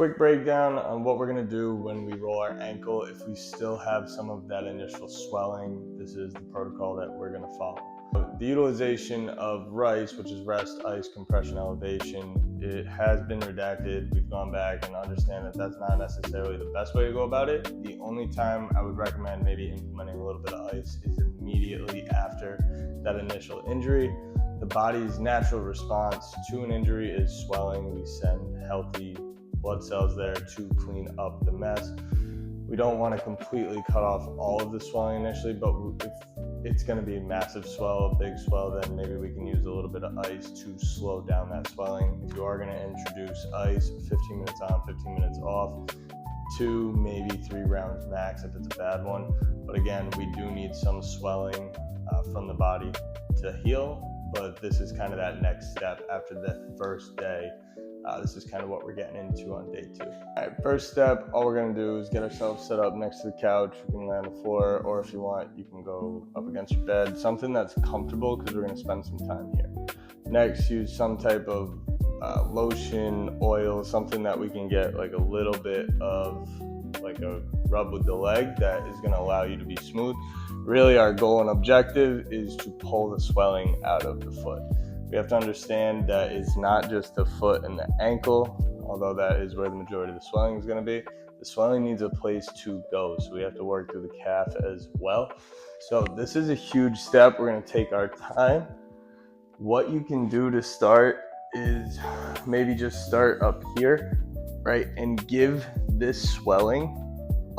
Quick breakdown on what we're going to do when we roll our ankle. If we still have some of that initial swelling, this is the protocol that we're going to follow. The utilization of RICE, which is rest, ice, compression, elevation, it has been redacted. We've gone back and understand that that's not necessarily the best way to go about it. The only time I would recommend maybe implementing a little bit of ice is immediately after that initial injury. The body's natural response to an injury is swelling. We send healthy blood cells there to clean up the mess. We don't want to completely cut off all of the swelling initially, but if it's going to be a massive swell, a big swell, then maybe we can use a little bit of ice to slow down that swelling. If you are going to introduce ice, 15 minutes on, 15 minutes off, 2, maybe 3 rounds max if it's a bad one. But again, we do need some swelling from the body to heal, but this is kind of that next step after the first day. This is kind of what we're getting into on day 2. All right, first step, all we're going to do is get ourselves set up next to the couch. We can lay on the floor, or if you want, you can go up against your bed, something that's comfortable because we're going to spend some time here. Next, use some type of lotion, oil, something that we can get like a little bit of like a rub with the leg that is going to allow you to be smooth. Really, our goal and objective is to pull the swelling out of the foot. We have to understand that it's not just the foot and the ankle, although that is where the majority of the swelling is going to be. The swelling needs a place to go, so we have to work through the calf as well. So this is a huge step. We're going to take our time. What you can do to start is maybe just start up here, right, and give this swelling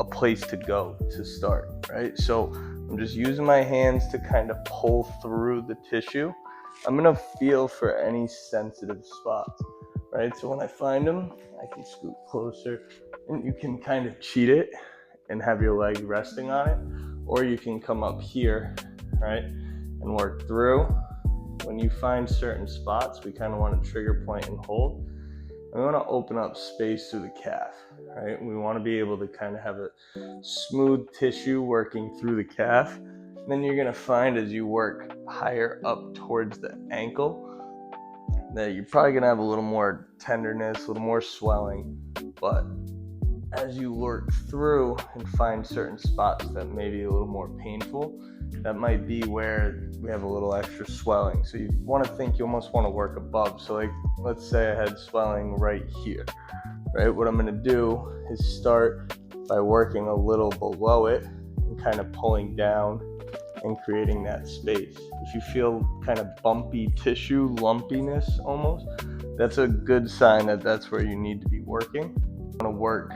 a place to go to start, right? So I'm just using my hands to kind of pull through the tissue. I'm going to feel for any sensitive spots, right? So when I find them, I can scoot closer, and you can kind of cheat it and have your leg resting on it, or you can come up here, right, and work through. When you find certain spots, we kind of want to trigger point and hold. And we want to open up space through the calf, right? We want to be able to kind of have a smooth tissue working through the calf. And then you're going to find as you work higher up towards the ankle that you're probably going to have a little more tenderness, a little more swelling. But as you work through and find certain spots that may be a little more painful, that might be where we have a little extra swelling. So you want to think you almost want to work above. So like, let's say I had swelling right here, right? What I'm going to do is start by working a little below it and kind of pulling down and creating that space. If you feel kind of bumpy tissue, lumpiness almost, that's a good sign that that's where you need to be working. You want to work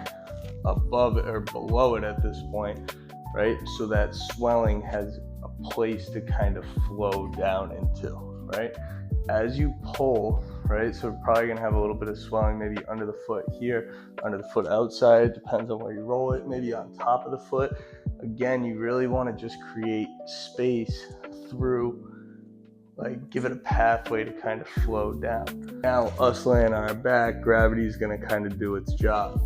above it or below it at this point, right? So that swelling has a place to kind of flow down into, right? As you pull, right? So we're probably gonna have a little bit of swelling maybe under the foot here, under the foot outside, depends on where you roll it, maybe on top of the foot. Again, you really want to just create space through, like give it a pathway to kind of flow down. Now, us laying on our back, gravity is going to kind of do its job.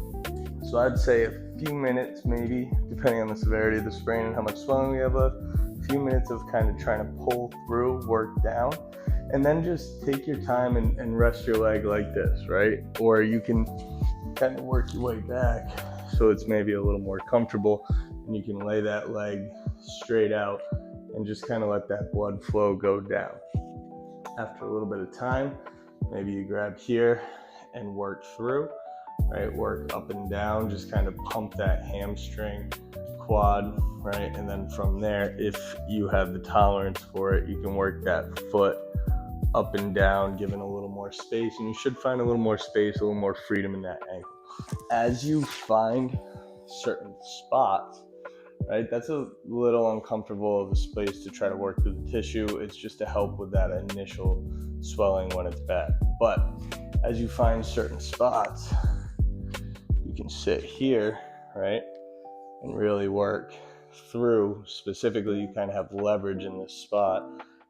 So I'd say a few minutes maybe, depending on the severity of the sprain and how much swelling we have left, a few minutes of kind of trying to pull through, work down, and then just take your time and rest your leg like this, right? Or you can kind of work your way back so it's maybe a little more comfortable, and you can lay that leg straight out and just kind of let that blood flow go down. After a little bit of time, maybe you grab here and work through, right? Work up and down, just kind of pump that hamstring, quad, right? And then from there, if you have the tolerance for it, you can work that foot up and down, giving a little more space, and you should find a little more space, a little more freedom in that ankle. As you find certain spots, right, that's a little uncomfortable of a space to try to work through the tissue. It's just to help with that initial swelling when it's bad. But as you find certain spots, you can sit here, right, and really work through. Specifically, you kind of have leverage in this spot,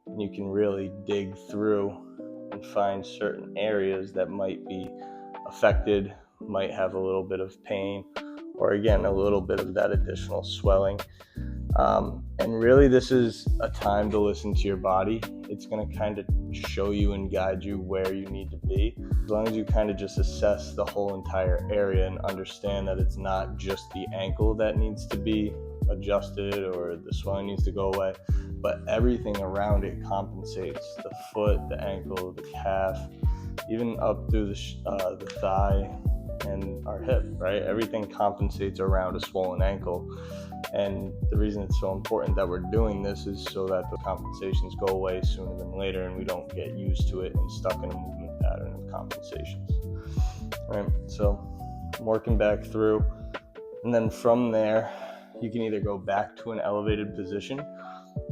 and you can really dig through and find certain areas that might be affected, might have a little bit of pain, or again, a little bit of that additional swelling. And really, this is a time to listen to your body. It's going to kind of show you and guide you where you need to be. As long as you kind of just assess the whole entire area and understand that it's not just the ankle that needs to be adjusted or the swelling needs to go away, but everything around it compensates. The foot, the ankle, the calf, even up through the thigh and our hip, right? Everything compensates around a swollen ankle. And the reason it's so important that we're doing this is so that the compensations go away sooner than later and we don't get used to it and stuck in a movement pattern of compensations. All right, so I'm working back through, and then from there, you can either go back to an elevated position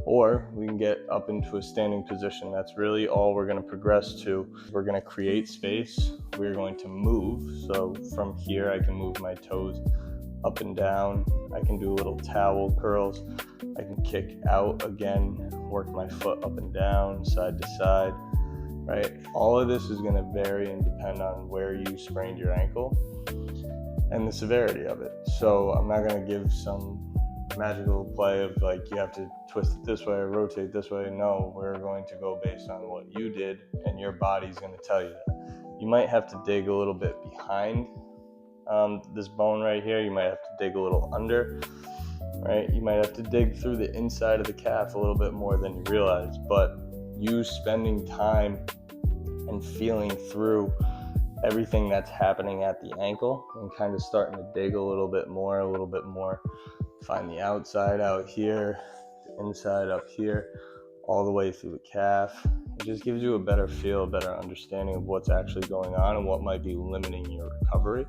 or we can get up into a standing position. That's really all we're going to progress to. We're going to create space. We're going to move. So from here, I can move my toes up and down. I can do little towel curls. I can kick out again, work my foot up and down, side to side, right? All of this is going to vary and depend on where you sprained your ankle and the severity of it. So I'm not going to give some magical play of like you have to twist it this way or rotate this way. No, we're going to go based on what you did, and your body's going to tell you that. You might have to dig a little bit behind this bone right here. You might have to dig a little under, right? You might have to dig through the inside of the calf a little bit more than you realize, but you spending time and feeling through everything that's happening at the ankle and kind of starting to dig a little bit more, find the outside out here, the inside up here, all the way through the calf. It just gives you a better feel, a better understanding of what's actually going on and what might be limiting your recovery.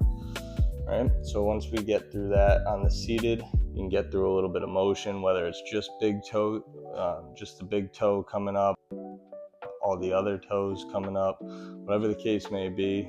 Right? So once we get through that on the seated, you can get through a little bit of motion, whether it's just just the big toe coming up, all the other toes coming up, whatever the case may be.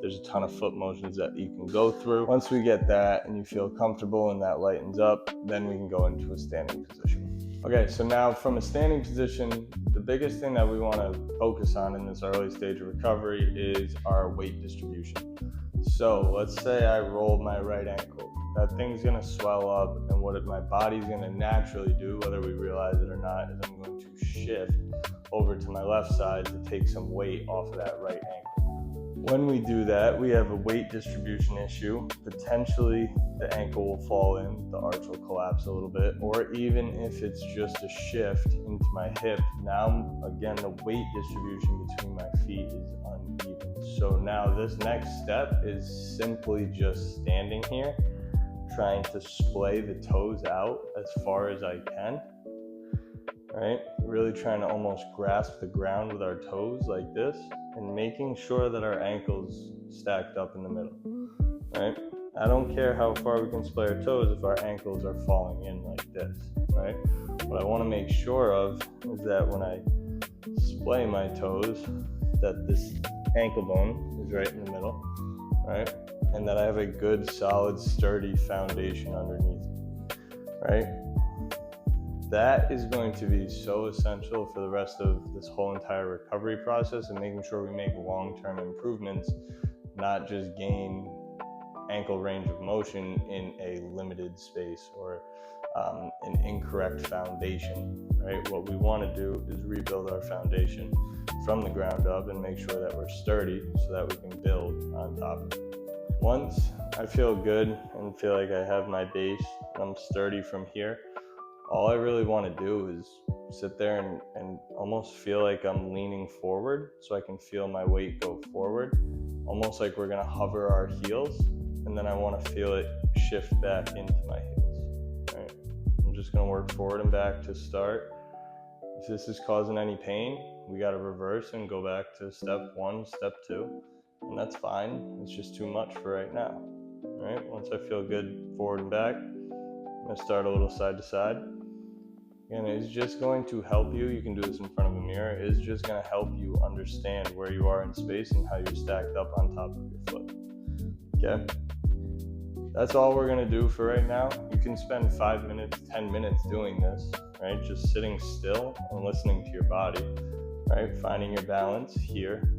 There's a ton of foot motions that you can go through. Once we get that and you feel comfortable and that lightens up, then we can go into a standing position. Okay, so now from a standing position, the biggest thing that we want to focus on in this early stage of recovery is our weight distribution. So let's say I rolled my right ankle. That thing's going to swell up, and what my body's going to naturally do, whether we realize it or not, is I'm going to shift over to my left side to take some weight off of that right ankle. When we do that, we have a weight distribution issue. Potentially the ankle will fall in, the arch will collapse a little bit, or even if it's just a shift into my hip, now again the weight distribution between my feet is uneven. So now this next step is simply just standing here, trying to splay the toes out as far as I can. Right? Really trying to almost grasp the ground with our toes like this and making sure that our ankles stacked up in the middle. Right? I don't care how far we can splay our toes if our ankles are falling in like this. Right? What I want to make sure of is that when I splay my toes, that this ankle bone is right in the middle, right? And that I have a good, solid, sturdy foundation underneath, right? That is going to be so essential for the rest of this whole entire recovery process and making sure we make long-term improvements, not just gain ankle range of motion in a limited space or an incorrect foundation, right? What we want to do is rebuild our foundation from the ground up and make sure that we're sturdy so that we can build on top of it. Once I feel good and feel like I have my base and I'm sturdy from here, all I really want to do is sit there and almost feel like I'm leaning forward so I can feel my weight go forward, almost like we're going to hover our heels, and then I want to feel it shift back into my heels. Right? I'm just going to work forward and back to start. If this is causing any pain, we got to reverse and go back to step 1, step 2, and that's fine. It's just too much for right now. Right? Once I feel good forward and back, I'm going to start a little side to side. And it's just going to help you. You can do this in front of a mirror. It's just going to help you understand where you are in space and how you're stacked up on top of your foot. Okay? That's all we're going to do for right now. You can spend 5 minutes, 10 minutes doing this, right? Just sitting still and listening to your body, right? Finding your balance here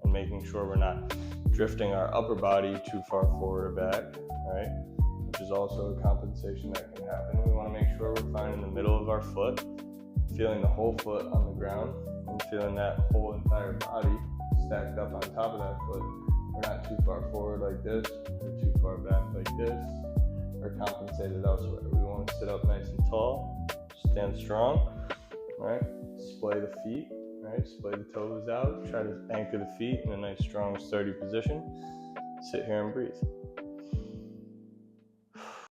and making sure we're not drifting our upper body too far forward or back, right? which is also a compensation that can happen. We want to make sure we're finding the middle of our foot, feeling the whole foot on the ground, and feeling that whole entire body stacked up on top of that foot. We're not too far forward like this, or too far back like this, or compensated elsewhere. We want to sit up nice and tall, stand strong, right? Splay the feet, right? Splay the toes out, try to anchor the feet in a nice, strong, sturdy position. Sit here and breathe.